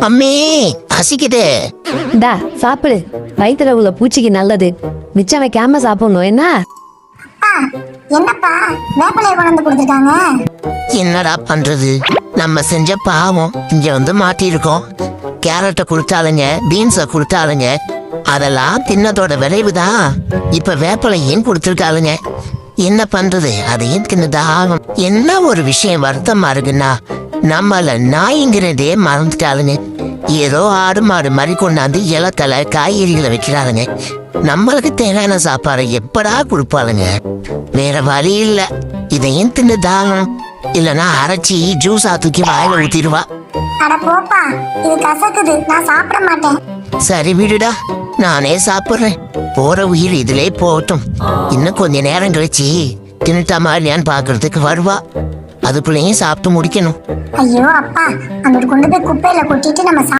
Mummy பசிக்குது. இந்தா சாப்பிடு, வயிற்றுல உள்ள பூச்சிக்கு நல்லது. மிச்சம் வைக்காம சாப்பிடணும் என்ன? என்னப்பா வேப்பிலையை கொண்டு கொடுத்துருக்காங்க? என்னடா பண்றது, நம்ம செஞ்ச பாவம் இங்க வந்து மாட்டிருக்கோம். கேரட்டை கொடுத்தாலுங்க, பீன்ஸை கொடுத்தாலுங்க, அதெல்லாம் தின்னதோட விளைவுதான். இப்ப வேப்பிலையும் கொடுத்துருக்காளுங்க. என்ன பண்றது, அதையும் தின்னதாக. என்ன ஒரு விஷயம் வருத்தமா இருக்குன்னா, நம்மள நாய்ங்கிறதே மறந்துட்டாளுங்க. ஏதோ ஆடு மாடு மாதிரி கொண்டாந்து இலத்தலை காய்கறிகளை வைக்கிறாளுங்க. நம்மளுக்கு தேவையான சாப்பாடு எப்படா கொடுப்பாளுங்க? வேற வழி இல்ல, இதையும் தின்னுதாகணும். இல்லைன்னா அரைச்சி ஜூஸா தூக்கி வாயில ஊத்திடுவா. அட போப்பா, இது கசக்குது, நான் சாப்பிட மாட்டேன். சரி விடுடா, நானே சாப்பிடுறேன். போற உயிர் இதுலே போகட்டும். இன்னும் கொஞ்ச நேரம் கழிச்சு தின்னுட்டா மாதிரியான்னு பாக்குறதுக்கு வருவா. அதுக்குள்ளேயும் சாப்பிட்டு முடிக்கணும். ஐயோ அப்பா, அங்கிட்டு கொண்டு போய் குப்பையில கொட்டிட்டு நம்ம